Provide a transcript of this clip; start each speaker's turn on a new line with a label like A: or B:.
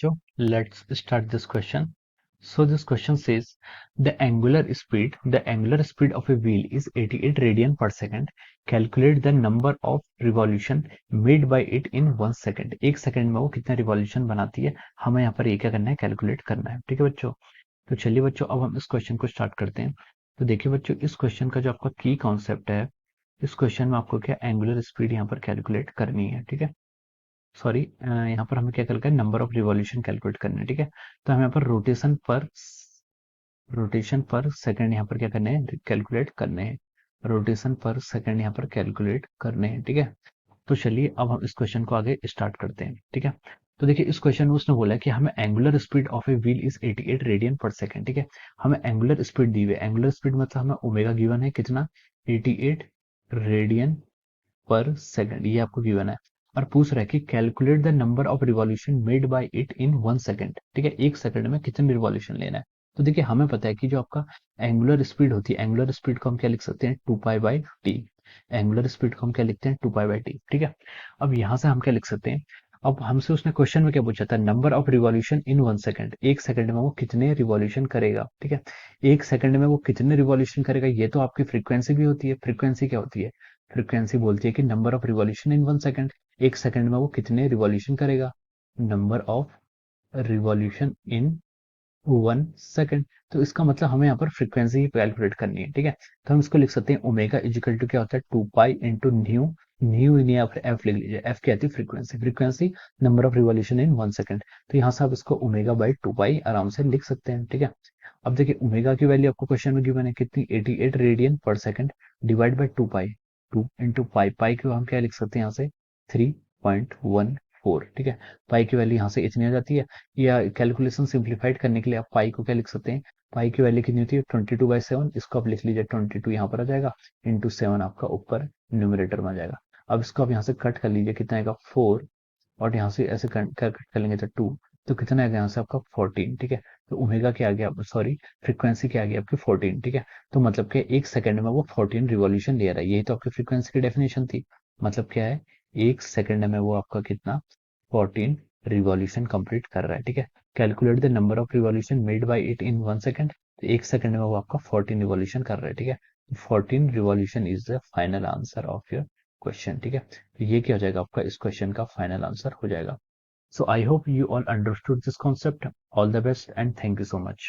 A: बच्चों, let's start this question. So this question says the angular speed of a wheel is 88 radian per second. Calculate the number of revolution made by it in 1 second. 1 second में वो कितना revolution बनाती है, हमें यहाँ पर ये क्या करना है, कैलकुलेट करना है। ठीक है बच्चों, तो चलिए बच्चों अब हम इस क्वेश्चन को स्टार्ट करते हैं। तो देखिए बच्चों, इस क्वेश्चन का जो आपका की कॉन्सेप्ट है, इस क्वेश्चन में आपको क्या एंगुलर स्पीड यहाँ पर कैलकुलेट करनी है। ठीक है, सॉरी, यहाँ पर हमें क्या करना है, नंबर ऑफ रिवॉल्यूशन कैलकुलेट करना है। ठीक है, तो हमें यहाँ पर रोटेशन पर सेकंड यहाँ पर क्या करने हैं, कैलकुलेट करने हैं। रोटेशन पर सेकंड यहाँ पर कैलकुलेट करने हैं। ठीक है, तो चलिए अब हम इस क्वेश्चन को आगे स्टार्ट करते हैं। ठीक है, तो देखिए इस क्वेश्चन में उसने बोला है कि हमें angular speed of a wheel is 88 radian per second. ठीक है, हमें एंगुलर स्पीड दी हुई है। एंगुलर स्पीड मतलब हमें ओमेगा गिवन है कितना, 88 रेडियन पर सेकंड, ये आपको गिवन है। और पूछ रहा है कि calculate the number of revolution made by it in 1 second. ठीक है, 1 सेकंड में कितने रिवॉल्यूशन लेना है। तो देखिए हमें पता है कि जो आपका एंगुलर स्पीड होती है, एंगुलर स्पीड को हम क्या लिख सकते हैं, 2π/t। एंगुलर स्पीड को हम क्या लिखते हैं, 2π/t। ठीक है, अब यहाँ से हम क्या लिख सकते हैं, अब हमसे उसने क्वेश्चन में क्या पूछा था, number of revolution in 1 second. 1 second में वो कितने रिवॉल्यूशन करेगा। ठीक है, 1 सेकंड में वो कितने रिवॉल्यूशन करेगा, ये तो आपकी फ्रीक्वेंसी भी होती है। फ्रीक्वेंसी क्या होती है, फ्रीक्वेंसी बोलती है कि number of revolution in 1 second. 1 second में वो कितने रिवॉल्यूशन करेगा, number of revolution in 1 second. तो इसका मतलब हमें यहाँ पर फ्रीक्वेंसी कैलकुलेट करनी है। ठीक है, तो हम इसको लिख सकते हैं ओमेगा इजिकल टू क्या होता है, 2π इंटू न्यू। न्यू इन या फिर एफ लिख लीजिए, एफ क्या आती है, frequency. Frequency number of revolution in 1 second. तो यहाँ से आप इसको ओमेगा/2π आराम से लिख सकते हैं। ठीक है, अब देखिए ओमेगा की वैल्यू आपको क्वेश्चन में गिवन है कितनी, 88 radian per second divide by 2π। 2 into pi, pi को हम क्या लिख सकते हैं यहाँ से, 3.14। ठीक है, पाई की वैल्यू यहाँ से इतनी आ जाती है। या कैलकुलेशन सिंप्लीफाइड करने के लिए आप पाई को क्या लिख सकते हैं, पाई की वैल्यू कितनी होती है, 22/7। इसको आप लिख लीजिए 22 यहाँ पर आ जाएगा, इंटू 7 आपका ऊपर न्यूमरेटर में आ जाएगा। अब इसको आप यहाँ से कट कर लीजिए, कितना आएगा 4, और यहाँ से ऐसे कट कर लेंगे तो 2, तो कितना आएगा यहाँ से आपका 14। ठीक है, तो ओमेगा क्या आ गया, सॉरी फ्रीक्वेंसी क्या आ गई आपकी 14। ठीक है, तो मतलब कि 1 सेकंड में वो 14 रिवॉल्यूशन ले रहा है। यही तो आपकी फ्रीक्वेंसी की डेफिनेशन थी। मतलब क्या है, 1 सेकंड में वो आपका कितना, 14 रिवॉल्यूशन कंप्लीट कर रहा है। ठीक है, calculate the number of revolution made by it in 1 second. तो 1 सेकंड में वो आपका 14 रिवॉल्यूशन कर रहा है। ठीक है, 14 revolution is the final answer of your question. ठीक है, तो ये क्या हो जाएगा, आपका इस क्वेश्चन का फाइनल आंसर हो जाएगा। So I hope you all understood this concept. All the best and thank you so much.